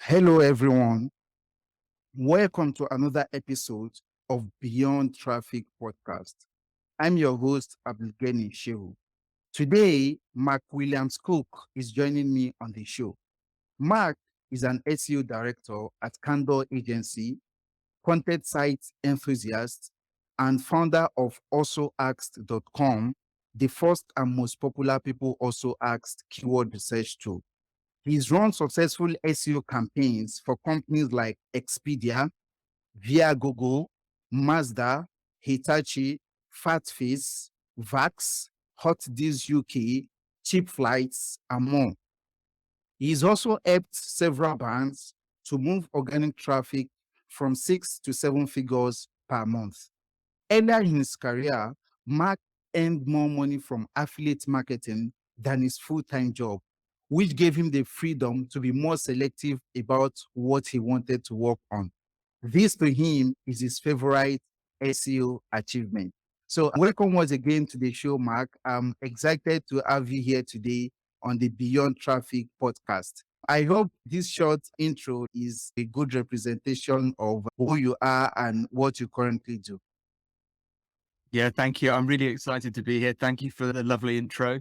Hello, everyone. Welcome to another episode of Beyond Traffic Podcast. I'm your host, Abdulgani Shehu. Today, Mark Williams Cook is joining me on the show. Mark is an SEO director at Candor Agency, content site enthusiast, and founder of AlsoAsked.com, the first and most popular people also asked keyword research tool. He's run successful SEO campaigns for companies like Expedia, Via Google, Mazda, Hitachi, Fatface, Vax, Hot Deals UK, Cheap Flights, and more. He's also helped several brands to move organic traffic from 6 to 7 figures per month. Earlier in his career, Mark earned more money from affiliate marketing than his full-time job, which gave him the freedom to be more selective about what he wanted to work on. This to him is his favorite SEO achievement. So welcome once again to the show, Mark. I'm excited to have you here today on the Beyond Traffic podcast. I hope this short intro is a good representation of who you are and what you currently do. Yeah, thank you. I'm really excited to be here. Thank you for the lovely intro.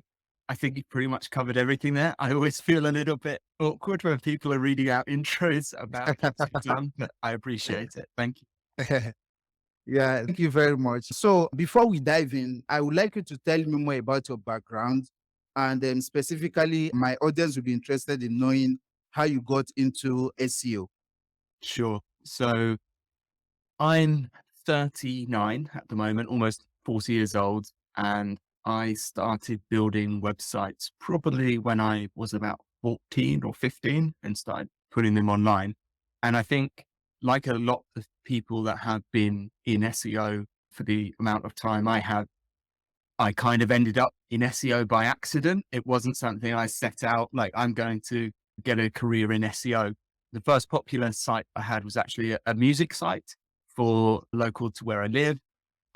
I think you pretty much covered everything there. I always feel a little bit awkward when people are reading out intros about what you've done, but I appreciate it. Thank you. Yeah, thank you very much. So before we dive in, I would like you to tell me more about your background. And then specifically, my audience will be interested in knowing how you got into SEO. Sure. So I'm 39 at the moment, almost 40 years old, and I started building websites probably when I was about 14 or 15 and started putting them online. And I think, like a lot of people that have been in SEO for the amount of time I have, I kind of ended up in SEO by accident. It wasn't something I set out like I'm going to get a career in SEO. The first popular site I had was actually a music site for local to where I live.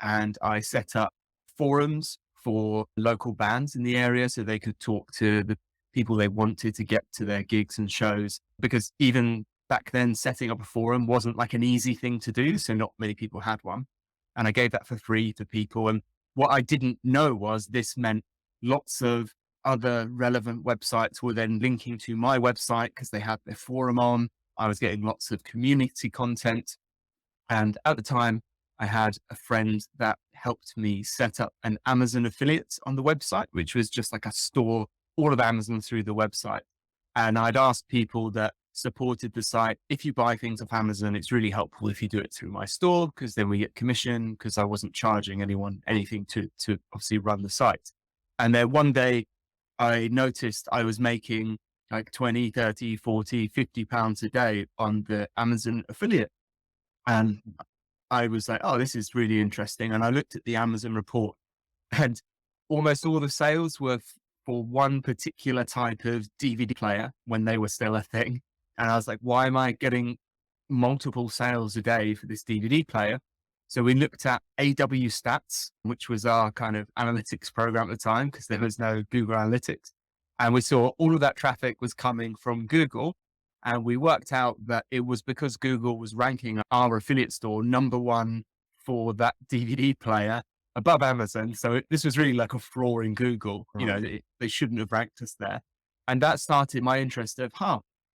And I set up forums for local bands in the area so they could talk to the people they wanted to get to their gigs and shows. Because even back then, setting up a forum wasn't like an easy thing to do. So not many people had one. And I gave that for free to people. And what I didn't know was this meant lots of other relevant websites were then linking to my website because they had their forum on. I was getting lots of community content. And at the time, I had a friend that helped me set up an Amazon affiliate on the website, which was just like a store, all of Amazon through the website. And I'd asked people that supported the site, if you buy things off Amazon, it's really helpful if you do it through my store, because then we get commission, because I wasn't charging anyone anything to obviously run the site. And then one day I noticed I was making like 20, 30, 40, 50 pounds a day on the Amazon affiliate. And I was like, oh, this is really interesting. And I looked at the Amazon report and almost all the sales were for one particular type of DVD player when they were still a thing. And I was like, why am I getting multiple sales a day for this DVD player? So we looked at AW Stats, which was our kind of analytics program at the time because there was no Google Analytics. And we saw all of that traffic was coming from Google. And we worked out that it was because Google was ranking our affiliate store number one for that DVD player above Amazon. So this was really like a flaw in Google. You know, they shouldn't have ranked us there. And that started my interest of,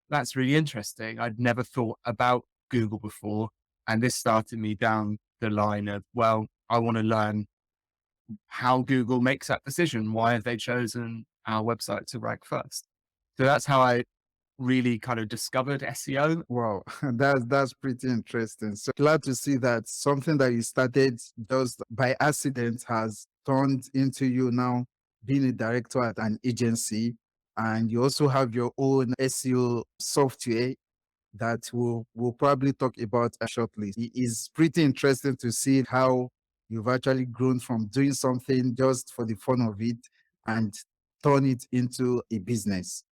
that's really interesting. I'd never thought about Google before. And this started me down the line of, well, I want to learn how Google makes that decision. Why have they chosen our website to rank first? So that's how I really kind of discovered SEO. Wow, that's pretty interesting. So glad to see that something that you started just by accident has turned into you now being a director at an agency, and you also have your own SEO software that we'll probably talk about shortly. It is pretty interesting to see how you've actually grown from doing something just for the fun of it and turn it into a business.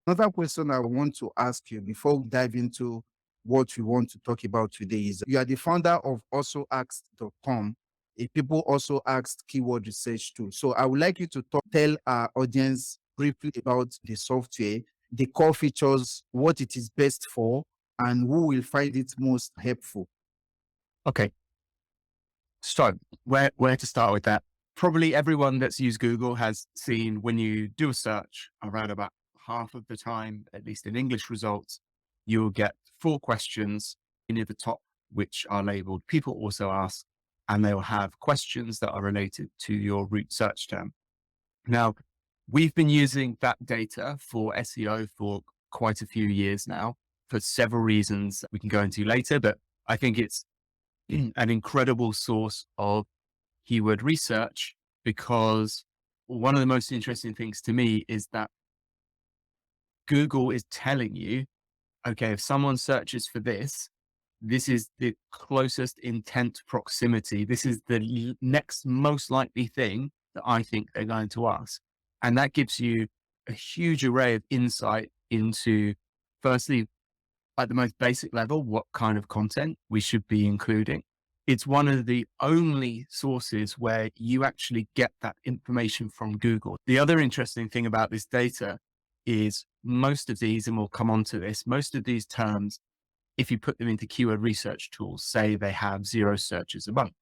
Another question I want to ask you before we dive into what we want to talk about today is you are the founder of AlsoAsked.com, a people also asked keyword research tool. So I would like you to tell our audience briefly about the software the core features, what it is best for, and who will find it most helpful. Okay. So where to start with that? Probably everyone that's used Google has seen when you do a search around about half of the time, at least in English results, you'll get 4 questions near the top, which are labeled people also ask, and they'll have questions that are related to your root search term. Now, we've been using that data for SEO for quite a few years now for several reasons that we can go into later, but I think it's an incredible source of keyword research because one of the most interesting things to me is that Google is telling you, okay, if someone searches for this, this is the closest intent proximity. This is the next most likely thing that I think they're going to ask. And that gives you a huge array of insight into, firstly, at the most basic level, what kind of content we should be including. It's one of the only sources where you actually get that information from Google. The other interesting thing about this data is most of these, and we'll come on to this, most of these terms, if you put them into keyword research tools, say they have 0 searches a month,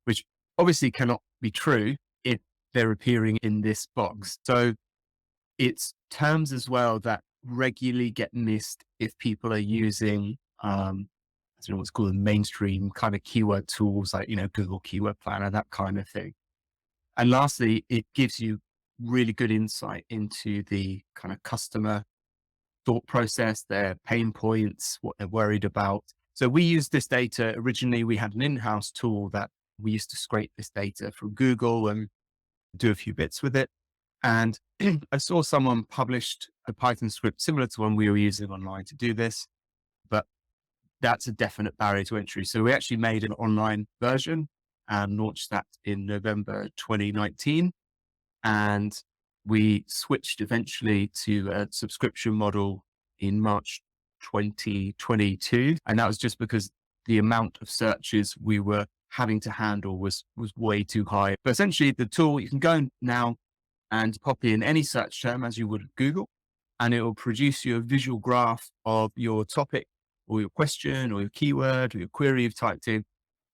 which obviously cannot be true if they're appearing in this box. So it's terms as well that regularly get missed if people are using, I don't know what's called mainstream kind of keyword tools like, Google Keyword Planner, that kind of thing. And lastly, it gives you really good insight into the kind of customer thought process, their pain points, what they're worried about. So we used this data. Originally, we had an in-house tool that we used to scrape this data from Google and do a few bits with it. And I saw someone published a Python script similar to one we were using online to do this, but that's a definite barrier to entry. So we actually made an online version and launched that in November 2019. And we switched eventually to a subscription model in March 2022. And that was just because the amount of searches we were having to handle was way too high. But essentially the tool, you can go now and pop in any search term as you would Google, and it will produce you a visual graph of your topic or your question or your keyword or your query you've typed in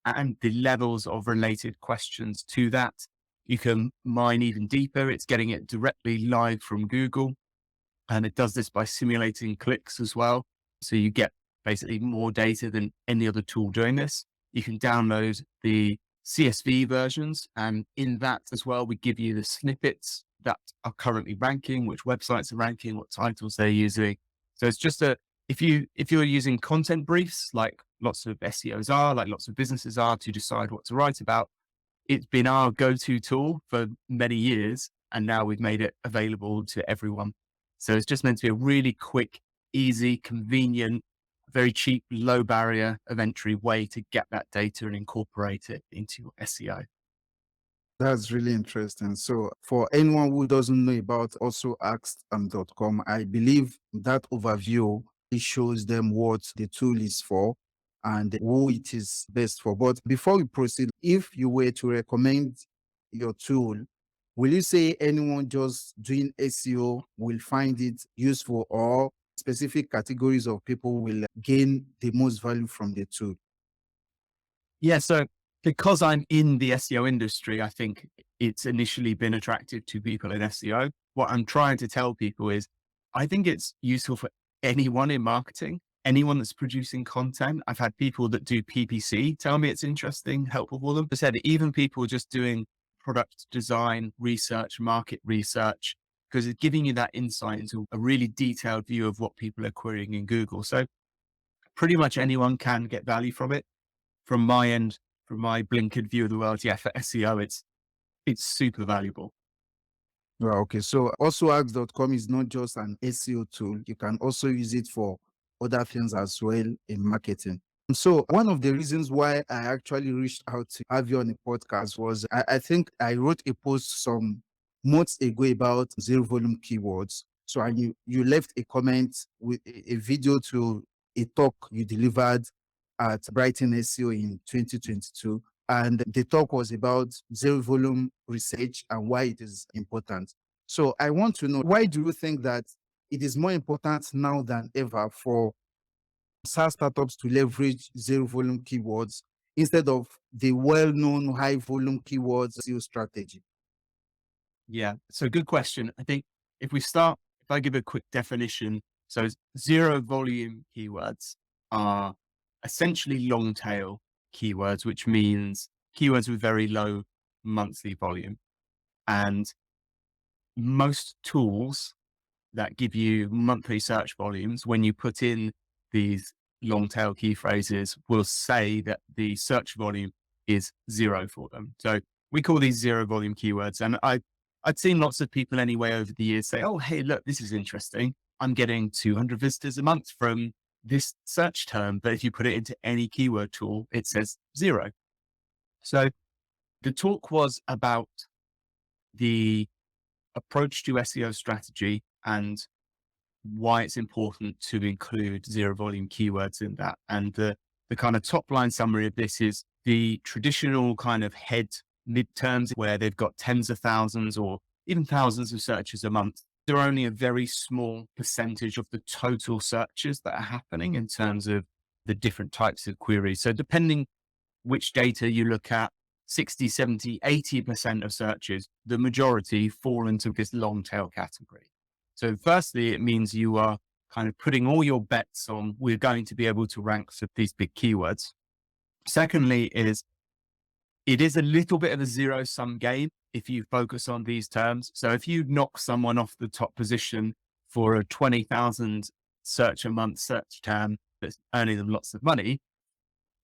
and the levels of related questions to that. You can mine even deeper. It's getting it directly live from Google. And it does this by simulating clicks as well. So you get basically more data than any other tool doing this. You can download the CSV versions. And in that as well, we give you the snippets that are currently ranking, which websites are ranking, what titles they're using. So it's just if you're using content briefs, like lots of SEOs are, like lots of businesses are, to decide what to write about, it's been our go-to tool for many years. And now we've made it available to everyone. So it's just meant to be a really quick, easy, convenient, very cheap, low barrier of entry way to get that data and incorporate it into your SEO. That's really interesting. So, for anyone who doesn't know about also asked.com, I believe that overview it shows them what the tool is for and who it is best for. But before we proceed, if you were to recommend your tool, will you say anyone just doing SEO will find it useful, or specific categories of people will gain the most value from the tool? Yeah. So because I'm in the SEO industry, I think it's initially been attractive to people in SEO. What I'm trying to tell people is I think it's useful for anyone in marketing, anyone that's producing content. I've had people that do PPC tell me it's interesting, helpful for them. I said, even people just doing product design, research, market research, because it's giving you that insight into a really detailed view of what people are querying in Google. So pretty much anyone can get value from it. From my end, from my blinkered view of the world, yeah, for SEO, it's super valuable. Well, okay. So also ask.com is not just an SEO tool. You can also use it for other things as well in marketing. And so one of the reasons why I actually reached out to have you on the podcast was I think I wrote a post some months ago about zero volume keywords. So you left a comment with a video to a talk you delivered at Brighton SEO in 2022. And the talk was about zero volume research and why it is important. So I want to know, why do you think that it is more important now than ever for SaaS startups to leverage zero volume keywords instead of the well-known high volume keywords SEO strategy? Yeah. So good question. I think if I give a quick definition, so zero volume keywords are essentially long tail keywords, which means keywords with very low monthly volume. And most tools that give you monthly search volumes, when you put in these long tail key phrases, will say that the search volume is zero for them. So we call these zero volume keywords. And I'd seen lots of people anyway over the years say, oh, hey, look, this is interesting. I'm getting 200 visitors a month from this search term. But if you put it into any keyword tool, it says zero. So the talk was about the approach to SEO strategy and why it's important to include zero volume keywords in that. And the kind of top line summary of this is the traditional kind of head midterms where they've got tens of thousands or even thousands of searches a month. They're only a very small percentage of the total searches that are happening in terms of the different types of queries. So depending which data you look at, 60, 70, 80% of searches, the majority fall into this long tail category. So firstly, it means you are kind of putting all your bets on we're going to be able to rank for these big keywords. Secondly, it is a little bit of a zero sum game if you focus on these terms. So if you knock someone off the top position for a 20,000 search a month search term that's earning them lots of money,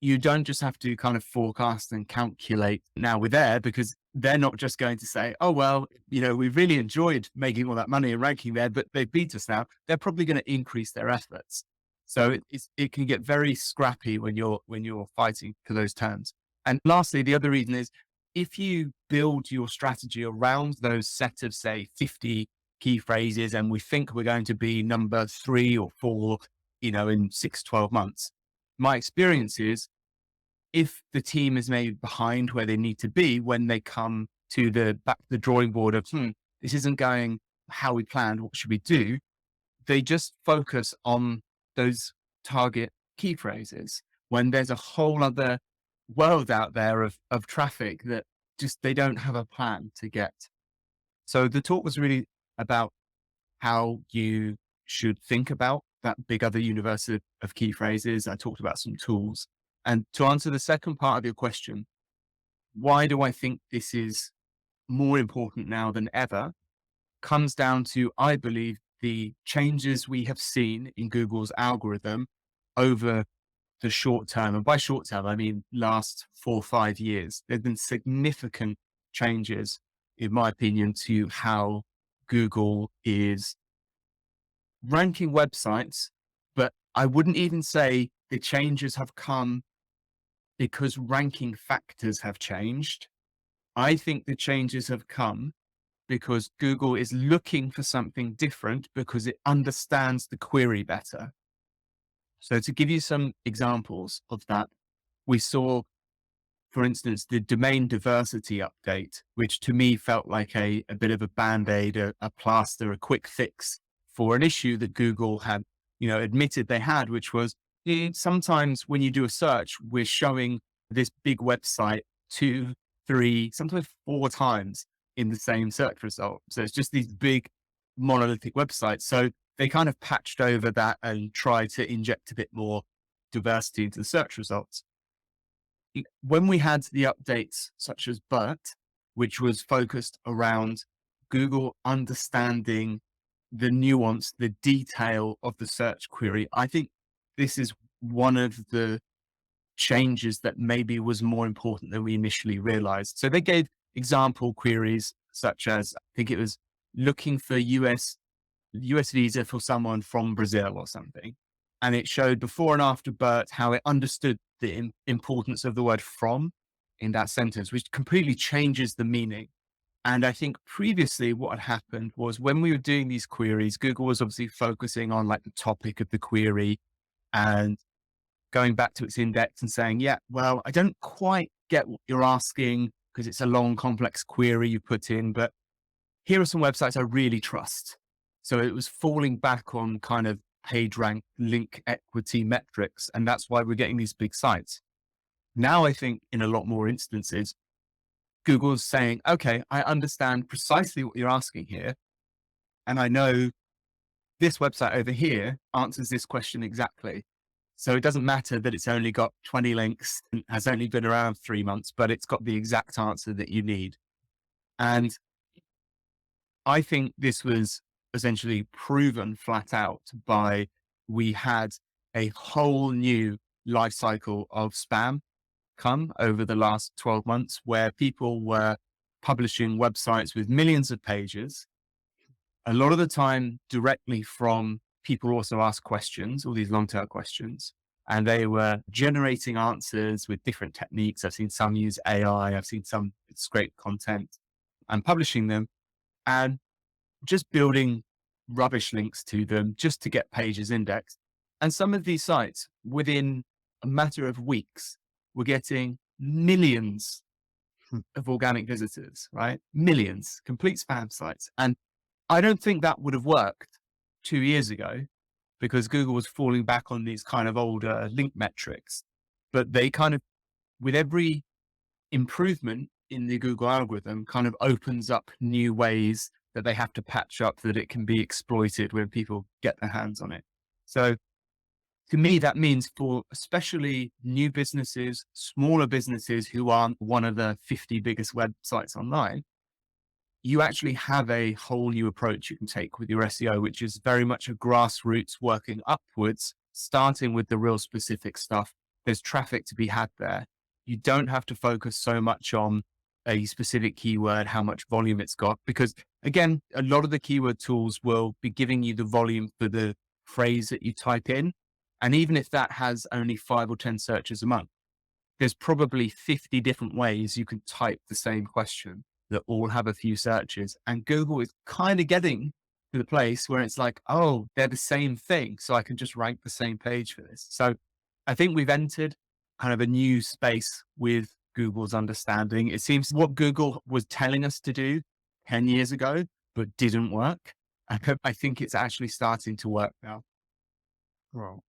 you don't just have to kind of forecast and calculate now we're there, because they're not just going to say, oh, well, we really enjoyed making all that money and ranking there, but they beat us now. They're probably going to increase their efforts. So it can get very scrappy when you're fighting for those terms. And lastly, the other reason is if you build your strategy around those set of, say, 50 key phrases, and we think we're going to be number 3 or 4, in 6, 12 months, my experience is if the team is maybe behind where they need to be when they come to the drawing board of, this isn't going how we planned, what should we do? They just focus on those target key phrases when there's a whole other world out there of traffic that just they don't have a plan to get. So the talk was really about how you should think about that big other universe of key phrases. I talked about some tools. And to answer the second part of your question, why do I think this is more important now than ever? Comes down to, I believe, the changes we have seen in Google's algorithm over the short term. And by short term, I mean last 4 or 5 years. There've been significant changes, in my opinion, to how Google is ranking websites. But I wouldn't even say the changes have come because ranking factors have changed. I think the changes have come because Google is looking for something different because it understands the query better. So to give you some examples of that, we saw, for instance, the domain diversity update, which to me felt like a bit of a band-aid, a plaster, a quick fix for an issue that Google had, admitted they had, which was sometimes when you do a search, we're showing this big website 2, 3, sometimes 4 times in the same search result. So it's just these big monolithic websites. So they kind of patched over that and tried to inject a bit more diversity into the search results. When we had the updates such as BERT, which was focused around Google understanding the nuance, the detail of the search query, I think this is one of the changes that maybe was more important than we initially realized. So they gave example queries such as, I think it was looking for US visa for someone from Brazil or something. And it showed before and after BERT how it understood the importance of the word from in that sentence, which completely changes the meaning. And I think previously what had happened was when we were doing these queries, Google was obviously focusing on like the topic of the query and going back to its index and saying, yeah, well, I don't quite get what you're asking because it's a long, complex query you put in, but here are some websites I really trust. So it was falling back on kind of page rank link equity metrics. And that's why we're getting these big sites. Now, I think in a lot more instances, Google's saying, okay, I understand precisely what you're asking here. And I know this website over here answers this question exactly. So it doesn't matter that it's only got 20 links and has only been around 3 months, but it's got the exact answer that you need. And I think this was essentially proven flat out by we had a whole new life cycle of spam come over the last 12 months where people were publishing websites with millions of pages, a lot of the time directly from people who also ask questions, all these long tail questions. And they were generating answers with different techniques. I've seen some use AI, I've seen some scrape content and publishing them and just building rubbish links to them just to get pages indexed. And some of these sites, within a matter of weeks, were getting millions Hmm. of organic visitors, right? Millions, complete spam sites. And I don't think that would have worked 2 years ago because Google was falling back on these kind of older link metrics. But they kind of, with every improvement in the Google algorithm, kind of opens up new ways that they have to patch up that it can be exploited when people get their hands on it. So to me, that means for especially new businesses, smaller businesses who aren't one of the 50 biggest websites online, you actually have a whole new approach you can take with your SEO, which is very much a grassroots working upwards, starting with the real specific stuff. There's traffic to be had there. You don't have to focus so much on a specific keyword, how much volume it's got, because again, a lot of the keyword tools will be giving you the volume for the phrase that you type in. And even if that has only 5 or 10 searches a month, there's probably 50 different ways you can type the same question that all have a few searches. And Google is kind of getting to the place where it's like, oh, they're the same thing. So I can just rank the same page for this. So I think we've entered kind of a new space with Google's understanding. It seems what Google was telling us to do 10 years ago, but didn't work. I think it's actually starting to work now. Wow,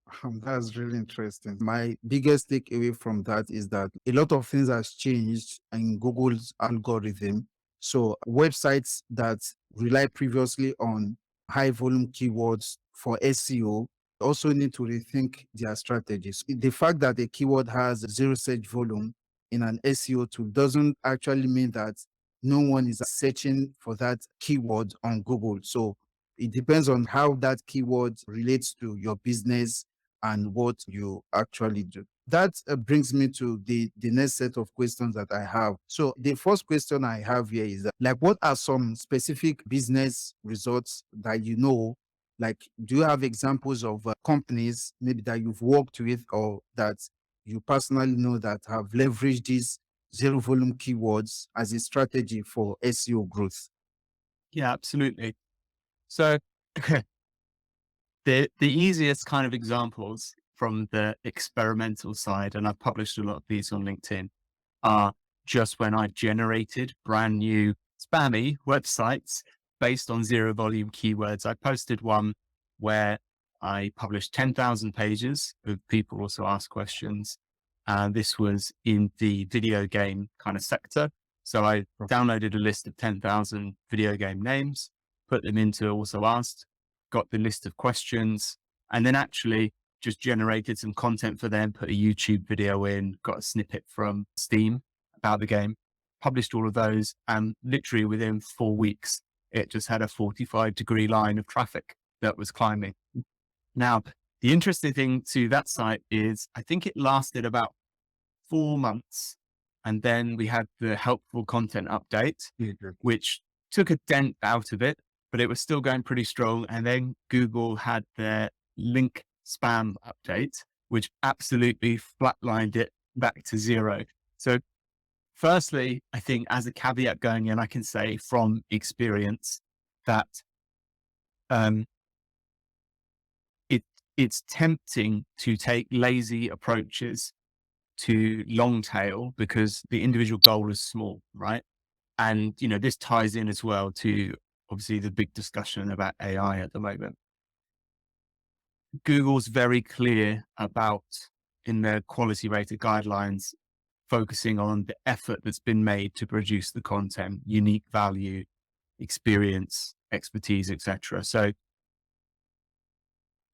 that's really interesting. My biggest takeaway from that is that a lot of things has changed in Google's algorithm. So websites that rely previously on high volume keywords for SEO also need to rethink their strategies. The fact that a keyword has zero search volume in an SEO tool doesn't actually mean that no one is searching for that keyword on Google. So it depends on how that keyword relates to your business and what you actually do. That brings me to the next set of questions that I have. So the first question I have here is that, like, what are some specific business results that you know? Like, do you have examples of companies maybe that you've worked with or that you personally know that have leveraged these zero volume keywords as a strategy for SEO growth? Yeah, absolutely. So the easiest kind of examples from the experimental side, and I've published a lot of these on LinkedIn, are just when I generated brand new spammy websites based on zero volume keywords. I posted one where I published 10,000 pages of people also ask questions. And this was in the video game kind of sector. So I downloaded a list of 10,000 video game names, put them into also asked, got the list of questions, and then actually just generated some content for them, put a YouTube video in, got a snippet from Steam about the game, published all of those. And literally within 4 weeks, it just had a 45-degree line of traffic that was climbing. Now, the interesting thing to that site is I think it lasted about 4 months. And then we had the helpful content update, which took a dent out of it, but it was still going pretty strong. And then Google had their link spam update, which absolutely flatlined it back to zero. So firstly, I think as a caveat going in, I can say from experience that um, it, it's tempting to take lazy approaches to long tail because the individual goal is small, right? And, this ties in as well to obviously the big discussion about AI at the moment. Google's very clear about, in their quality rated guidelines, focusing on the effort that's been made to produce the content, unique value, experience, expertise, etc. So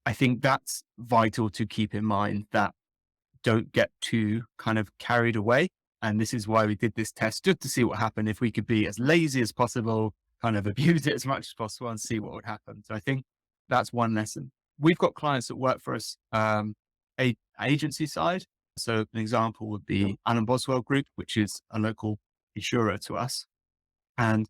I think that's vital to keep in mind, that don't get too kind of carried away. And this is why we did this test, just to see what happened if we could be as lazy as possible, kind of abuse it as much as possible and see what would happen. So I think that's one lesson. We've got clients that work for us, agency side. So an example would be Alan Boswell Group, which is a local insurer to us. And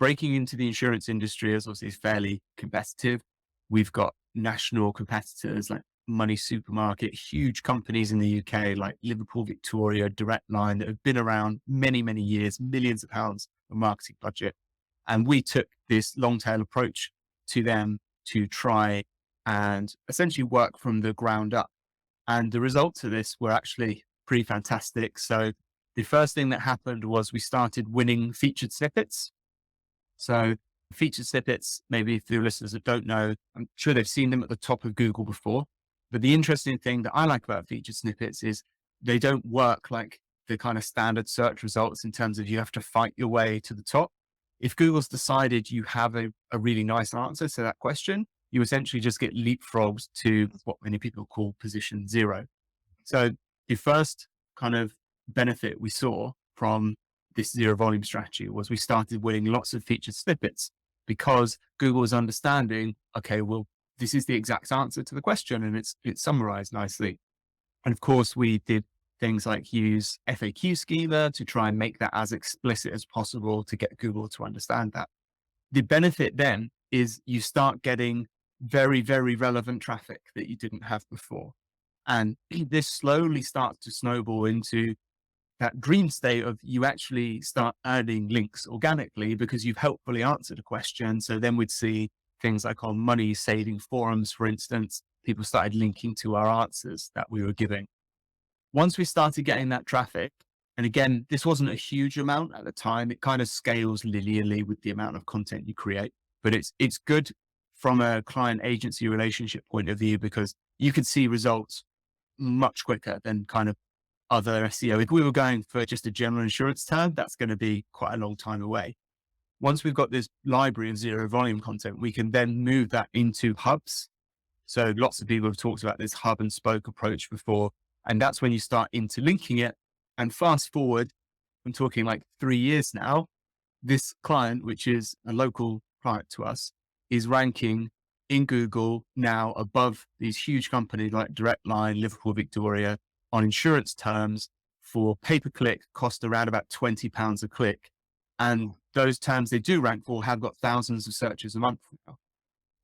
breaking into the insurance industry is obviously fairly competitive. We've got national competitors like Money Supermarket, huge companies in the UK like Liverpool Victoria, Direct Line, that have been around many, many years, millions of pounds of marketing budget. And we took this long tail approach to them to try and essentially work from the ground up. And the results of this were actually pretty fantastic. So the first thing that happened was we started winning featured snippets. So featured snippets, maybe for the listeners that don't know, I'm sure they've seen them at the top of Google before. But the interesting thing that I like about featured snippets is they don't work like the kind of standard search results in terms of you have to fight your way to the top. If Google's decided you have a really nice answer to that question, you essentially just get leapfrogged to what many people call position zero. So the first kind of benefit we saw from this zero volume strategy was we started winning lots of featured snippets, because Google was understanding, okay, well, this is the exact answer to the question and it's summarized nicely. And of course, we did things like use FAQ schema to try and make that as explicit as possible to get Google to understand that. The benefit then is you start getting very, very relevant traffic that you didn't have before. And this slowly starts to snowball into that dream state of you actually start earning links organically because you've helpfully answered a question. So then we'd see things like on money saving forums, for instance, people started linking to our answers that we were giving. Once we started getting that traffic, and again, this wasn't a huge amount at the time, it kind of scales linearly with the amount of content you create, but it's good from a client agency relationship point of view because you could see results much quicker than kind of other SEO. If we were going for just a general insurance term, that's going to be quite a long time away. Once we've got this library of zero volume content, we can then move that into hubs. So lots of people have talked about this hub and spoke approach before, and that's when you start interlinking it. And fast forward, I'm talking like 3 years now, this client, which is a local client to us, is ranking in Google now above these huge companies like Direct Line, Liverpool Victoria, on insurance terms for pay-per-click cost around about £20 a click. And those terms they do rank for have got thousands of searches a month now.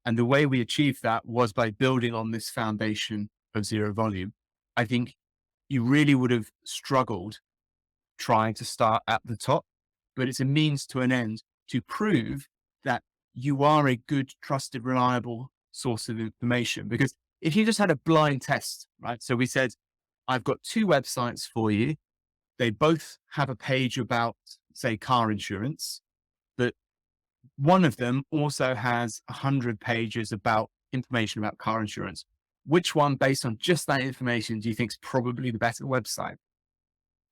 And the way we achieved that was by building on this foundation of zero volume. I think you really would have struggled trying to start at the top, but it's a means to an end to prove that you are a good, trusted, reliable source of information. Because if you just had a blind test, right? So we said, I've got two websites for you. They both have a page about, say, car insurance, but one of them also has 100 pages about information about car insurance. Which one, based on just that information, do you think is probably the better website?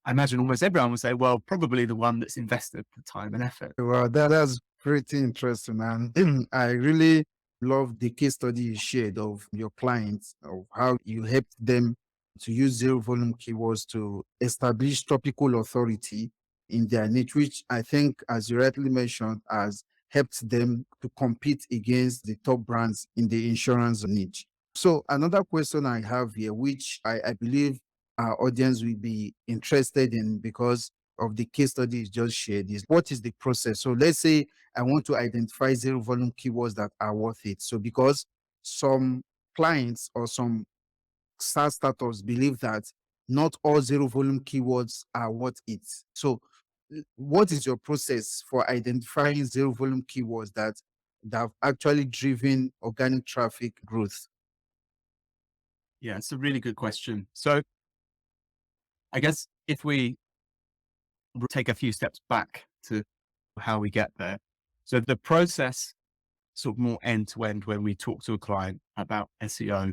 I imagine almost everyone would say, well, probably the one that's invested the time and effort. Well, that's pretty interesting. And I really love the case study you shared of your clients, of how you helped them to use zero volume keywords to establish topical authority in their niche, which I think, as you rightly mentioned, has helped them to compete against the top brands in the insurance niche. So another question I have here, which I believe our audience will be interested in because of the case study you just shared, is what is the process? So let's say I want to identify zero volume keywords that are worth it. So because some clients or some SaaS startups believe that not all zero volume keywords are worth it. So what is your process for identifying zero volume keywords that have actually driven organic traffic growth? Yeah, it's a really good question. So I guess if we take a few steps back to how we get there. So the process, sort of more end to end, when we talk to a client about SEO,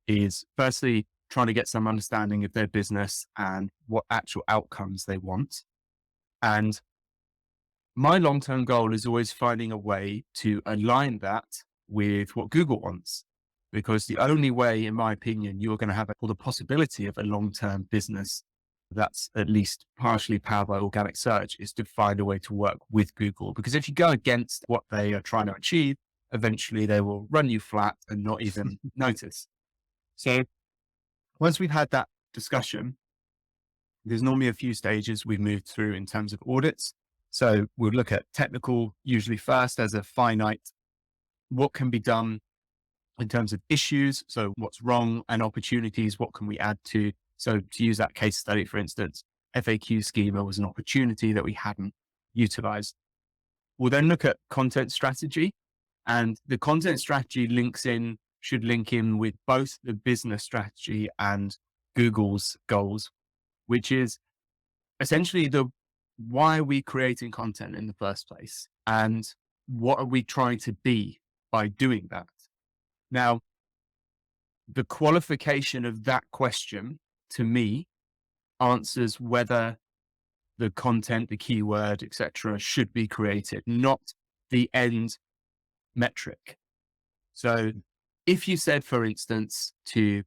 is firstly trying to get some understanding of their business and what actual outcomes they want. And my long term goal is always finding a way to align that with what Google wants. Because the only way, in my opinion, you're going to have the possibility of a long term business that's at least partially powered by organic search is to find a way to work with Google. Because if you go against what they are trying to achieve, eventually they will run you flat and not even notice. So once we've had that discussion, there's normally a few stages we move through in terms of audits. So we'll look at technical usually first as a finite, what can be done in terms of issues. So what's wrong, and opportunities, what can we add to? So to use that case study, for instance, FAQ schema was an opportunity that we hadn't utilized. We'll then look at content strategy, and the content strategy should link in with both the business strategy and Google's goals, which is essentially the why are we creating content in the first place? And what are we trying to be by doing that? Now, the qualification of that question to me answers whether the content, the keyword, etc., should be created, not the end metric. So if you said, for instance, to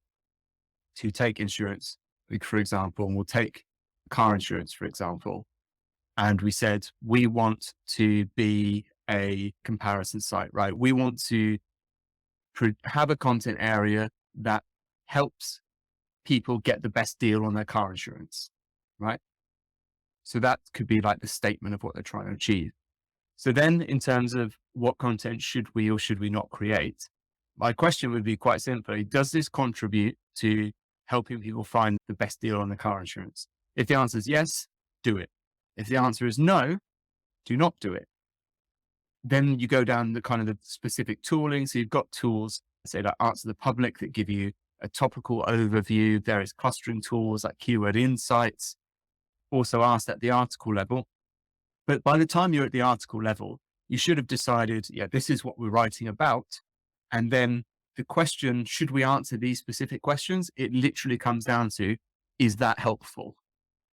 take insurance, like for example, and we'll take car insurance, for example, and we said we want to be a comparison site, right? We want to have a content area that helps people get the best deal on their car insurance, right? So that could be like the statement of what they're trying to achieve. So then in terms of what content should we or should we not create, my question would be quite simply, does this contribute to helping people find the best deal on the car insurance? If the answer is yes, do it. If the answer is no, do not do it. Then you go down the kind of the specific tooling. So you've got tools, say like Answer the Public, that give you a topical overview. There is clustering tools like Keyword Insights, also asked at the article level. But by the time you're at the article level, you should have decided, yeah, this is what we're writing about. And then the question, should we answer these specific questions? It literally comes down to, is that helpful?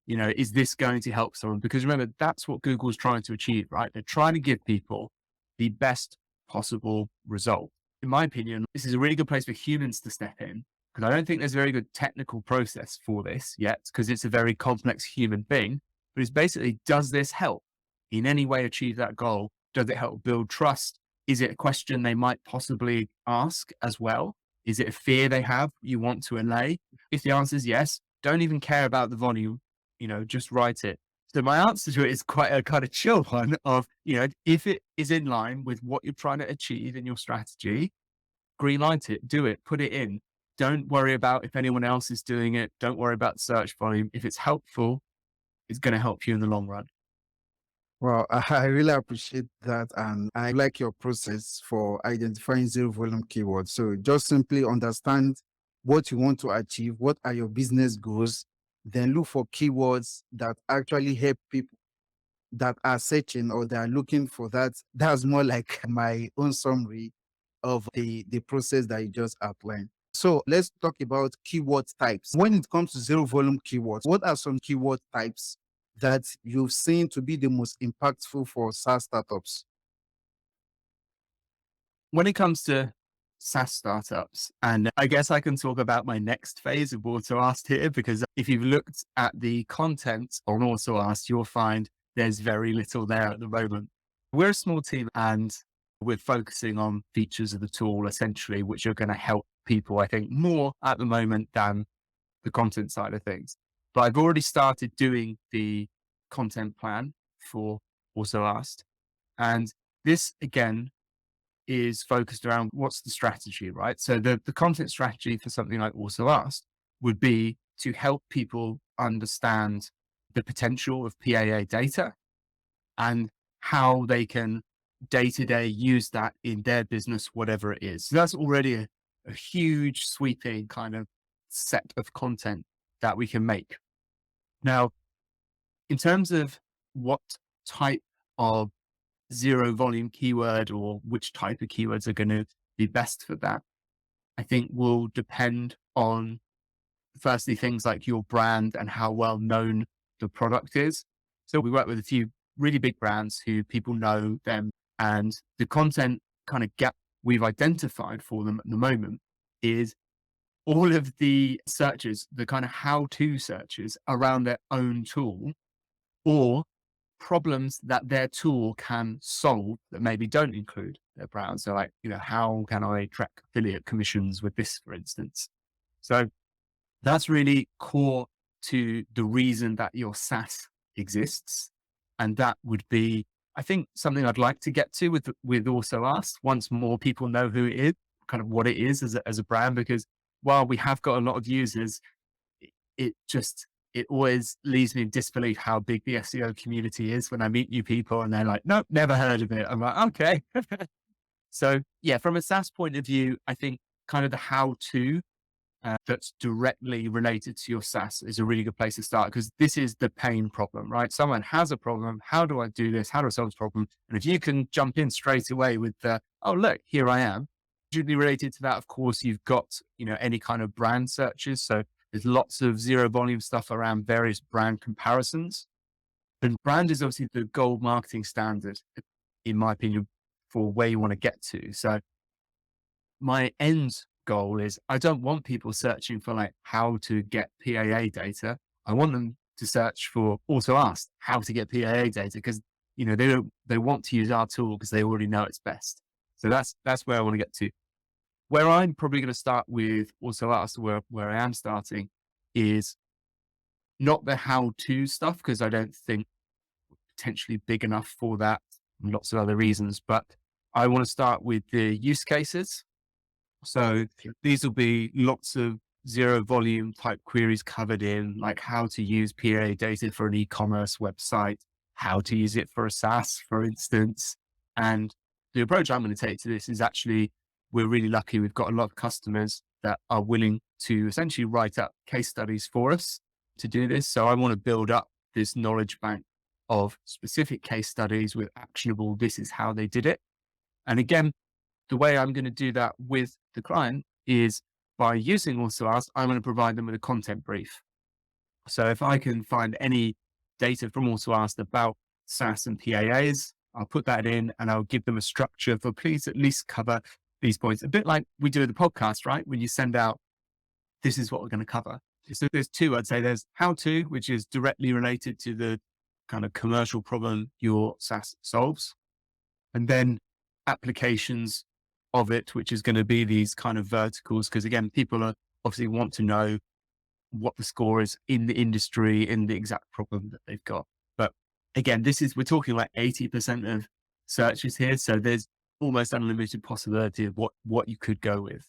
You know, is this going to help someone? Because remember, that's what Google's trying to achieve, right? They're trying to give people the best possible result. In my opinion, this is a really good place for humans to step in, because I don't think there's a very good technical process for this yet, because it's a very complex human thing. But it's basically, does this help in any way achieve that goal? Does it help build trust? Is it a question they might possibly ask as well? Is it a fear they have you want to allay? If the answer is yes, don't even care about the volume, just write it. So my answer to it is quite a kind of chill one of, if it is in line with what you're trying to achieve in your strategy, green light it, do it, put it in. Don't worry about if anyone else is doing it. Don't worry about search volume. If it's helpful, it's going to help you in the long run. Well, I really appreciate that. And I like your process for identifying zero volume keywords. So just simply understand what you want to achieve, what are your business goals, then look for keywords that actually help people that are searching or they are looking for that. That's more like my own summary of the process that you just outlined. So let's talk about keyword types. When it comes to zero volume keywords, what are some keyword types that you've seen to be the most impactful for SaaS startups? When it comes to SaaS startups, and I guess I can talk about my next phase of Auto Asked here, because if you've looked at the content on Auto Asked, you'll find there's very little there at the moment. We're a small team and we're focusing on features of the tool essentially, which are going to help people, I think, more at the moment than the content side of things. But I've already started doing the content plan for Also Asked. And this again is focused around what's the strategy, right? So the content strategy for something like Also Asked would be to help people understand the potential of PAA data and how they can day to day use that in their business, whatever it is. So that's already a huge sweeping kind of set of content that we can make. Now, in terms of what type of zero volume keyword or which type of keywords are going to be best for that, I think will depend on firstly things like your brand and how well known the product is. So we work with a few really big brands who people know them, and the content kind of gap we've identified for them at the moment is all of the searches, the kind of how to searches around their own tool or problems that their tool can solve that maybe don't include their brand. So, like, how can I track affiliate commissions with this, for instance? So, that's really core to the reason that your SaaS exists. And that would be, I think, something I'd like to get to with Also Ask once more people know who it is, kind of what it is as a brand, because while we have got a lot of users, it just, it always leaves me in disbelief how big the SEO community is when I meet new people and they're like, nope, never heard of it. I'm like, okay. So yeah, from a SaaS point of view, I think kind of the how to that's directly related to your SaaS is a really good place to start because this is the pain problem, right? Someone has a problem. How do I do this? How do I solve this problem? And if you can jump in straight away with the, oh, look, here I am. Usually related to that, of course, you've got, any kind of brand searches. So there's lots of zero volume stuff around various brand comparisons. And brand is obviously the gold marketing standard, in my opinion, for where you want to get to. So my end goal is I don't want people searching for like how to get PAA data. I want them to search for also ask how to get PAA data because they want to use our tool because they already know it's best. So that's where I want to get to. Where I'm probably going to start with also ask where I am starting is not the how to stuff because I don't think potentially big enough for that. Lots of other reasons, but I want to start with the use cases. So these will be lots of zero volume type queries covered in, like how to use PA data for an e-commerce website, how to use it for a SaaS, for instance. And the approach I'm going to take to this is actually, we're really lucky. We've got a lot of customers that are willing to essentially write up case studies for us to do this. So I want to build up this knowledge bank of specific case studies with actionable, this is how they did it. And again, the way I'm going to do that with the client is by using Also Ask, I'm going to provide them with a content brief. So if I can find any data from Also Ask about SaaS and PAAs, I'll put that in and I'll give them a structure for please at least cover these points. A bit like we do the podcast, right? When you send out, this is what we're going to cover. So there's two, I'd say there's how to, which is directly related to the kind of commercial problem your SaaS solves. And then applications of it, which is going to be these kind of verticals. Because again, people are obviously want to know what the score is in the industry, in the exact problem that they've got. But again, we're talking like 80% of searches here. So there's almost unlimited possibility of what you could go with.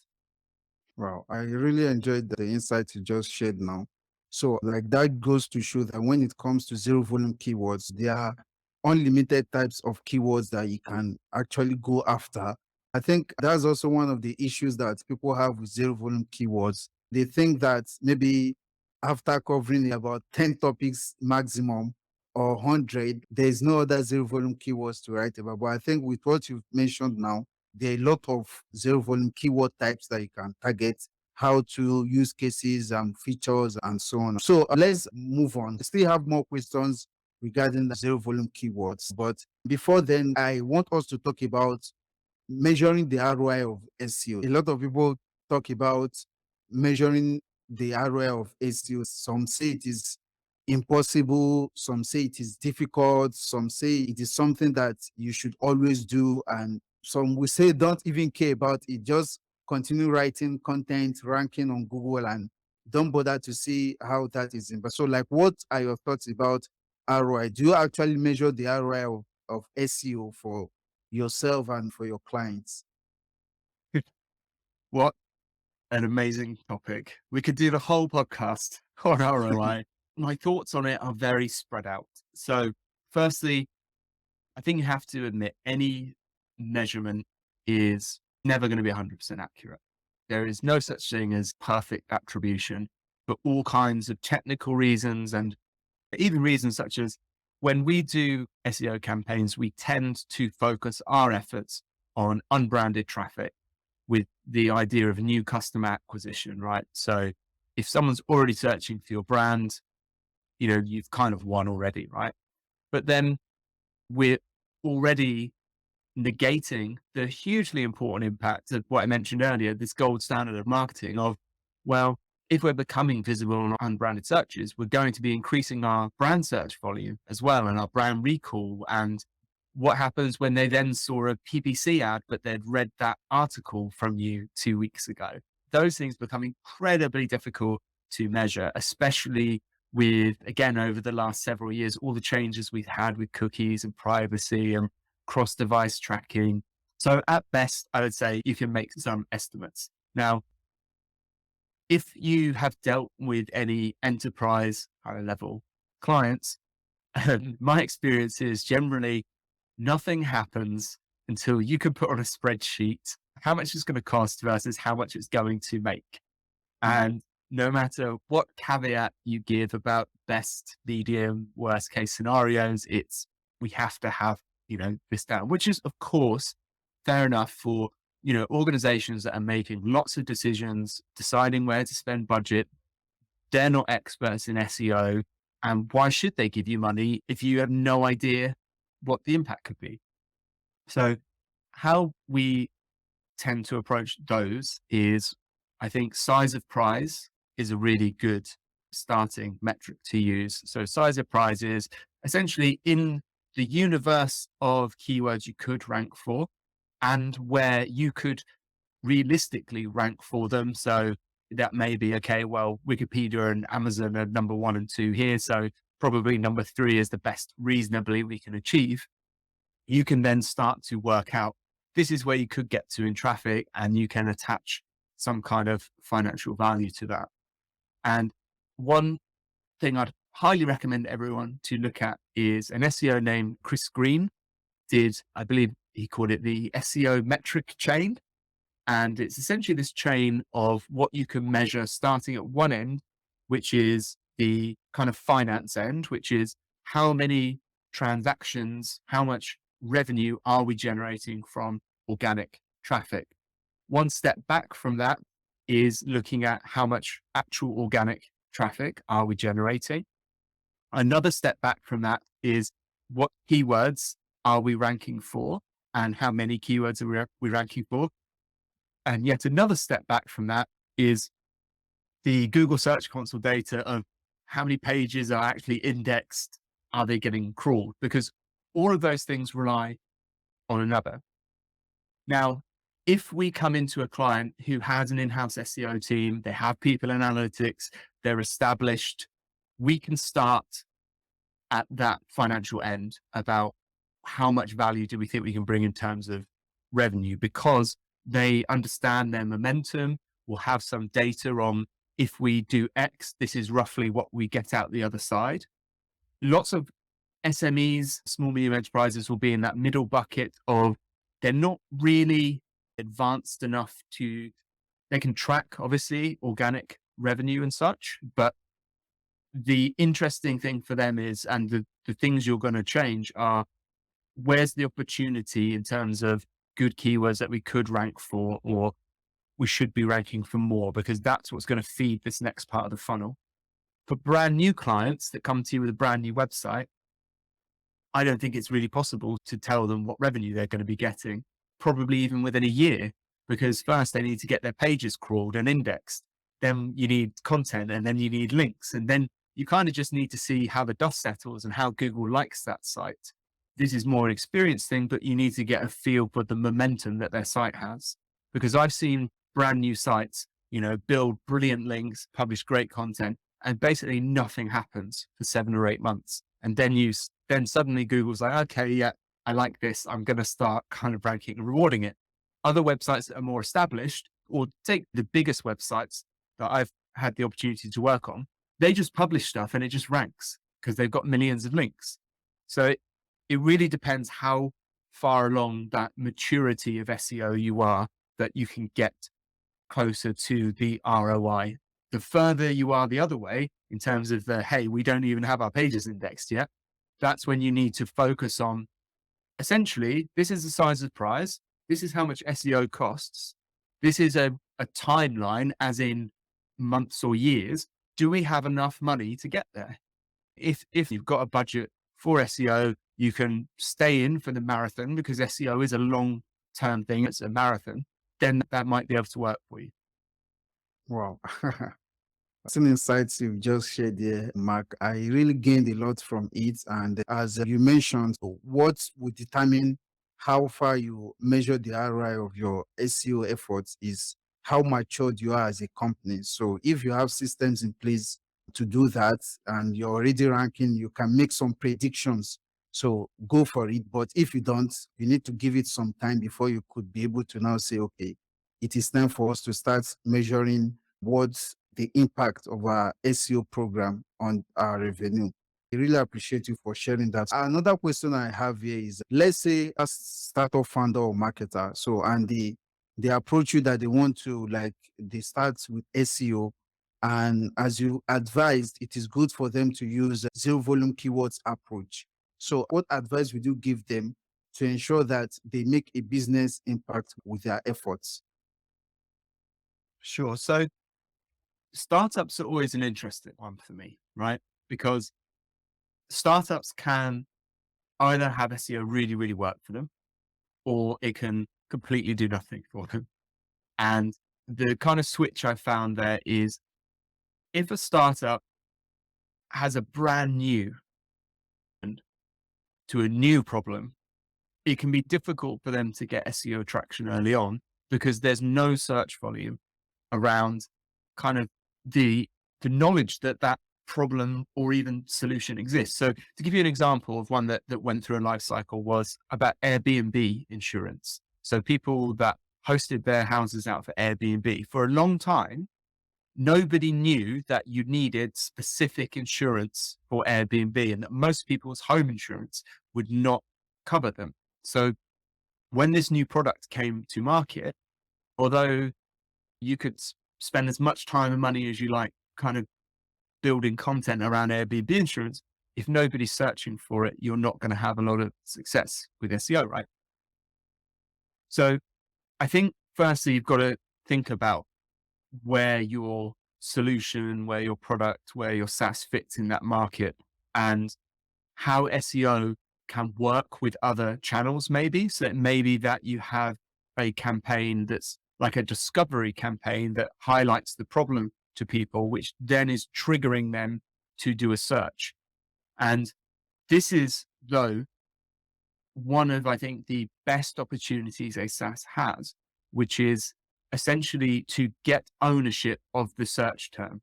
Wow, I really enjoyed the insights you just shared now. So, like that goes to show that when it comes to zero volume keywords, there are unlimited types of keywords that you can actually go after. I think that's also one of the issues that people have with zero volume keywords. They think that maybe after covering about 10 topics maximum or 100, there's no other zero volume keywords to write about. But I think with what you've mentioned now, there are a lot of zero volume keyword types that you can target, how to use cases and features and so on. So let's move on. I still have more questions regarding the zero volume keywords. But before then, I want us to talk about measuring the ROI of SEO. A lot of people talk about measuring the ROI of SEO. Some say it is impossible, some say it is difficult, some say it is something that you should always do, and some will say don't even care about it. Just continue writing content, ranking on Google, and don't bother to see how that is. But so, like, what are your thoughts about ROI? Do you actually measure the ROI of SEO for yourself and for your clients? What an amazing topic. We could do the whole podcast on ROI. My thoughts on it are very spread out. So firstly, I think you have to admit any measurement is never going to be 100% accurate. There is no such thing as perfect attribution for all kinds of technical reasons and even reasons such as when we do SEO campaigns, we tend to focus our efforts on unbranded traffic with the idea of new customer acquisition, right? So if someone's already searching for your brand, you've kind of won already, right? But then we're already negating the hugely important impact of what I mentioned earlier, this gold standard of marketing of, well, if we're becoming visible on unbranded searches, we're going to be increasing our brand search volume as well and our brand recall. And what happens when they then saw a PPC ad, but they'd read that article from you 2 weeks ago? Those things become incredibly difficult to measure, especially with, again, over the last several years, all the changes we've had with cookies and privacy and cross device tracking. So at best, I would say you can make some estimates. Now, if you have dealt with any enterprise kind of level clients, my experience is generally nothing happens until you can put on a spreadsheet how much it's going to cost versus how much it's going to make. And no matter what caveat you give about best, medium, worst case scenarios, we have to have, this down, which is, of course, fair enough for, organizations that are making lots of decisions, deciding where to spend budget. They're not experts in SEO. And why should they give you money if you have no idea what the impact could be? So, how we tend to approach those is, I think, size of prize is a really good starting metric to use. So size of prize is essentially in the universe of keywords you could rank for and where you could realistically rank for them. So that may be, okay, well, Wikipedia and Amazon are number 1 and 2 here. So probably number 3 is the best reasonably we can achieve. You can then start to work out this is where you could get to in traffic, and you can attach some kind of financial value to that. And one thing I'd highly recommend everyone to look at is an SEO named Chris Green did, I believe he called it the SEO metric chain. And it's essentially this chain of what you can measure starting at one end, which is the kind of finance end, which is how many transactions, how much revenue are we generating from organic traffic. One step back from that is looking at how much actual organic traffic are we generating. Another step back from that is what keywords are we ranking for and how many keywords are we ranking for. And yet another step back from that is the Google Search Console data of how many pages are actually indexed, are they getting crawled? Because all of those things rely on another. Now, if we come into a client who has an in-house SEO team, they have people in analytics, they're established, we can start at that financial end about how much value do we think we can bring in terms of revenue, because they understand their momentum, will have some data on if we do X, this is roughly what we get out the other side. Lots of SMEs, small, medium enterprises will be in that middle bucket of they're not really advanced enough they can track obviously organic revenue and such, but the interesting thing for them is, and the things you're going to change are where's the opportunity in terms of good keywords that we could rank for, or we should be ranking for more, because that's what's going to feed this next part of the funnel. For brand new clients that come to you with a brand new website, I don't think it's really possible to tell them what revenue they're going to be getting, probably even within a year, because first they need to get their pages crawled and indexed. Then you need content, and then you need links. And then you kind of just need to see how the dust settles and how Google likes that site. This is more an experience thing, but you need to get a feel for the momentum that their site has. Because I've seen brand new sites, build brilliant links, publish great content, and basically nothing happens for 7 or 8 months. And then suddenly Google's like, okay, yeah, I like this. I'm going to start kind of ranking and rewarding it. Other websites that are more established, or take the biggest websites that I've had the opportunity to work on, they just publish stuff and it just ranks because they've got millions of links. So it really depends how far along that maturity of SEO you are that you can get closer to the ROI. The further you are the other way in terms of hey, we don't even have our pages indexed yet, that's when you need to focus on essentially, this is the size of the prize. This is how much SEO costs. This is a timeline, as in months or years. Do we have enough money to get there? If you've got a budget for SEO, you can stay in for the marathon because SEO is a long term thing. It's a marathon. Then that might be able to work for you. Wow. Some insights you just shared there, Mark. I really gained a lot from it. And as you mentioned, what would determine how far you measure the ROI of your SEO efforts is how matured you are as a company. So if you have systems in place to do that and you're already ranking, you can make some predictions. So go for it. But if you don't, you need to give it some time before you could be able to now say, okay, it is time for us to start measuring what's the impact of our SEO program on our revenue. I really appreciate you for sharing that. Another question I have here is, let's say a startup founder or marketer, so and they approach you that they want to, like, they start with SEO, and as you advised, it is good for them to use zero volume keywords approach. So what advice would you give them to ensure that they make a business impact with their efforts? Sure. So startups are always an interesting one for me, right? Because startups can either have SEO really, really work for them, or it can completely do nothing for them. And the kind of switch I found there is if a startup has a brand new and to a new problem, it can be difficult for them to get SEO traction early on because there's no search volume around kind of the the knowledge that that problem or even solution exists. So to give you an example of one that went through a life cycle was about Airbnb insurance. So people that hosted their houses out for Airbnb for a long time, nobody knew that you needed specific insurance for Airbnb and that most people's home insurance would not cover them. So when this new product came to market, although you could spend as much time and money as you like kind of building content around Airbnb insurance, if nobody's searching for it, you're not going to have a lot of success with SEO, right? So I think firstly, you've got to think about where your solution, where your product, where your SaaS fits in that market and how SEO can work with other channels, maybe. So that maybe that you have a campaign that's like a discovery campaign that highlights the problem to people, which then is triggering them to do a search. And this is, though, one of, I think, the best opportunities a SaaS has, which is essentially to get ownership of the search term.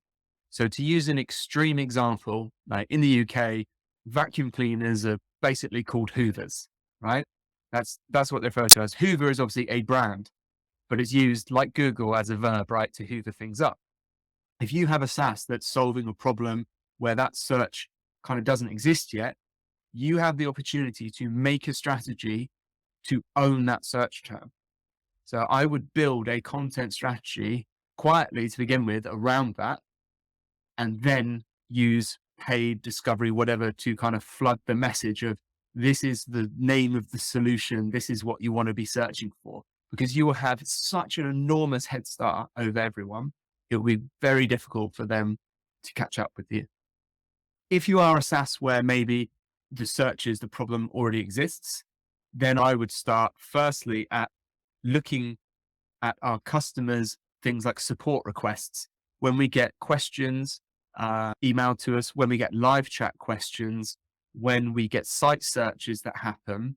So to use an extreme example, like in the UK, vacuum cleaners are basically called Hoovers, right? That's what they're referred to as. Hoover is obviously a brand, but it's used like Google as a verb, right, to hoover things up. If you have a SaaS that's solving a problem where that search kind of doesn't exist yet, you have the opportunity to make a strategy to own that search term. So I would build a content strategy quietly to begin with around that, and then use paid discovery, whatever, to kind of flood the message of this is the name of the solution. This is what you want to be searching for, because you will have such an enormous head start over everyone. It will be very difficult for them to catch up with you. If you are a SaaS where maybe the search is the problem already exists, then I would start firstly at looking at our customers, things like support requests. When we get questions emailed to us, when we get live chat questions, when we get site searches that happen,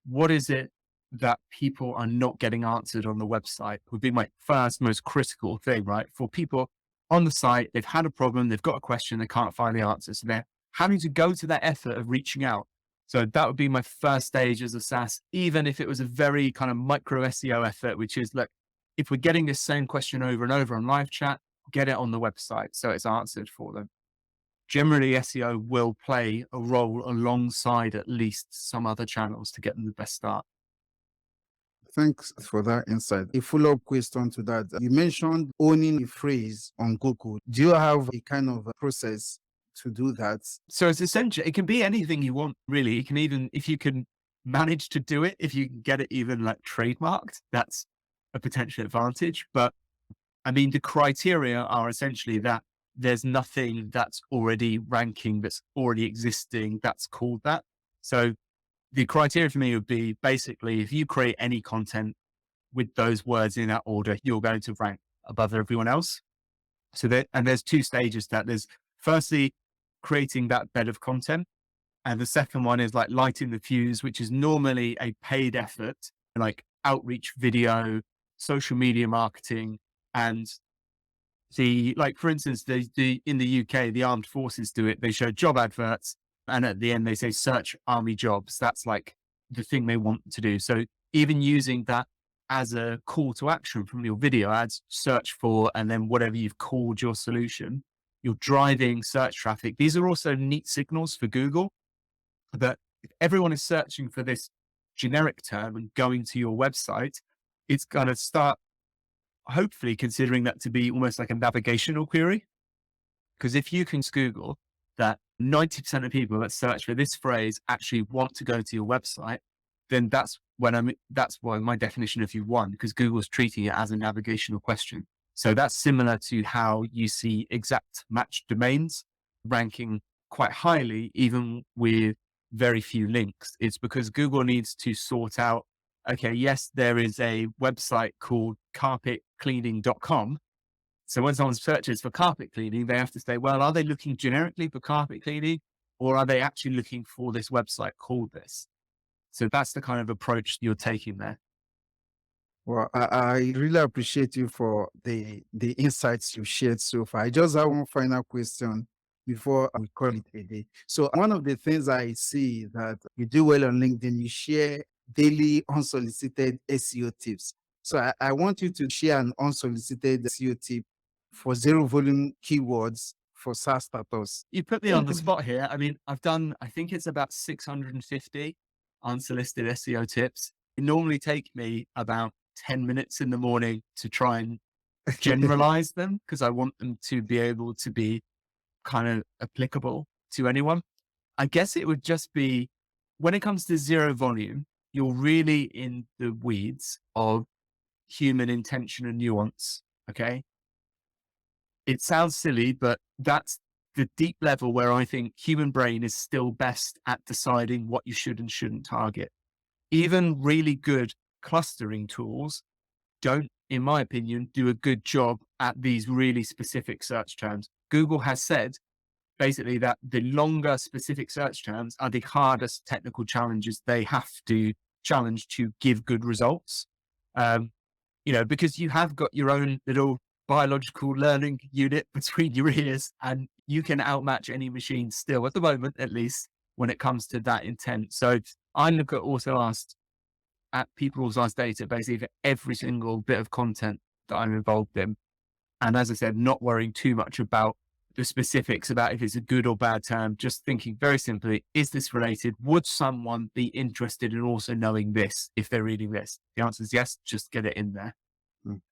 what is it that people are not getting answered on the website would be my first most critical thing, right? For people on the site, they've had a problem, they've got a question, they can't find the answer. So they're having to go to that effort of reaching out. So that would be my first stage as a SaaS, even if it was a very kind of micro SEO effort, which is, look, if we're getting this same question over and over on live chat, get it on the website so it's answered for them. Generally, SEO will play a role alongside at least some other channels to get them the best start. Thanks for that insight. A follow-up question to that. You mentioned owning a phrase on Google. Do you have a kind of a process to do that? So it's essentially, it can be anything you want, really. You can even, if you can manage to do it, if you can get it even like trademarked, that's a potential advantage. But I mean, the criteria are essentially that there's nothing that's already ranking, that's already existing, that's called that. So the criteria for me would be basically if you create any content with those words in that order, you're going to rank above everyone else. So there, and there's two stages to that. There's firstly creating that bed of content. And the second one is like lighting the fuse, which is normally a paid effort, like outreach video, social media marketing, and the, like, for instance, the in the UK, the armed forces do it. They show job adverts, and at the end they say search army jobs. That's like the thing they want to do. So even using that as a call to action from your video ads, search for, and then whatever you've called your solution, you're driving search traffic. These are also neat signals for Google that if everyone is searching for this generic term and going to your website, it's going to start hopefully considering that to be almost like a navigational query. Because if you can Google that 90% of people that search for this phrase actually want to go to your website, then that's why my definition of you won, because Google's treating it as a navigational question. So that's similar to how you see exact match domains ranking quite highly, even with very few links. It's because Google needs to sort out, okay, yes, there is a website called carpetcleaning.com. So when someone searches for carpet cleaning, they have to say, well, are they looking generically for carpet cleaning, or are they actually looking for this website called this? So that's the kind of approach you're taking there. Well, I really appreciate you for the insights you shared so far. I just have one final question before we call it a day. So one of the things I see that you do well on LinkedIn, you share daily unsolicited SEO tips. So I want you to share an unsolicited SEO tip for zero volume keywords for SaaS startups. You put me on the spot here. I mean, I've done, I think it's about 650 unsolicited SEO tips. It normally take me about 10 minutes in the morning to try and generalize them because I want them to be able to be kind of applicable to anyone. I guess it would just be when it comes to zero volume, you're really in the weeds of human intention and nuance. Okay. It sounds silly, but that's the deep level where I think human brain is still best at deciding what you should and shouldn't target. Even really good clustering tools don't, in my opinion, do a good job at these really specific search terms. Google has said basically that the longer specific search terms are the hardest technical challenges they have to challenge to give good results. Um, because you have got your own little biological learning unit between your ears and you can outmatch any machine still at the moment, at least when it comes to that intent. So I look at also asked at people also asked data basically for every single bit of content that I'm involved in. And as I said, not worrying too much about the specifics about if it's a good or bad term, just thinking very simply, is this related? Would someone be interested in also knowing this if they're reading this? The answer is yes, just get it in there.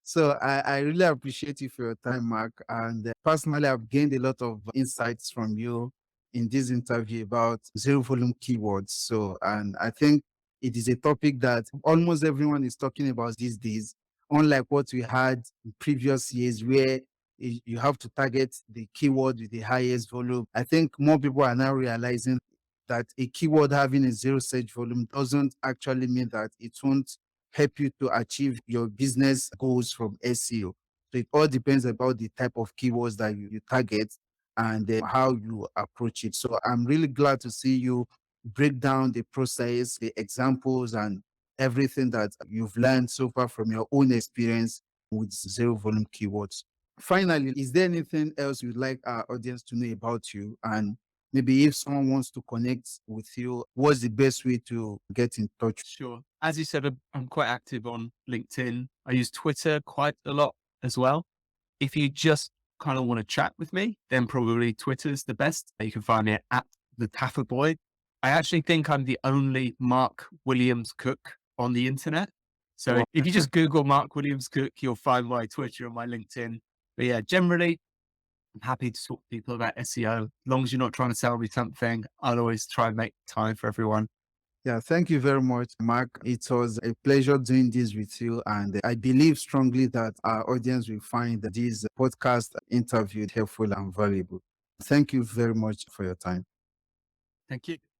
So I really appreciate you for your time, Mark. And personally, I've gained a lot of insights from you in this interview about zero volume keywords. So, and I think it is a topic that almost everyone is talking about these days, unlike what we had in previous years where you have to target the keyword with the highest volume. I think more people are now realizing that a keyword having a zero search volume doesn't actually mean that it won't help you to achieve your business goals from SEO. So it all depends about the type of keywords that you target and how you approach it. So I'm really glad to see you break down the process, the examples, and everything that you've learned so far from your own experience with zero volume keywords. Finally, is there anything else you'd like our audience to know about you? And maybe if someone wants to connect with you, what's the best way to get in touch? Sure. As you said, I'm quite active on LinkedIn. I use Twitter quite a lot as well. If you just kind of want to chat with me, then probably Twitter's the best. You can find me at the Taffer Boy. I actually think I'm the only Mark Williams Cook on the internet. So Wow. if you just Google Mark Williams Cook, you'll find my Twitter and my LinkedIn. But yeah, generally I'm happy to talk to people about SEO. As long as you're not trying to sell me something, I'll always try and make time for everyone. Yeah, thank you very much, Mark. It was a pleasure doing this with you. And I believe strongly that our audience will find this podcast interview helpful and valuable. Thank you very much for your time. Thank you.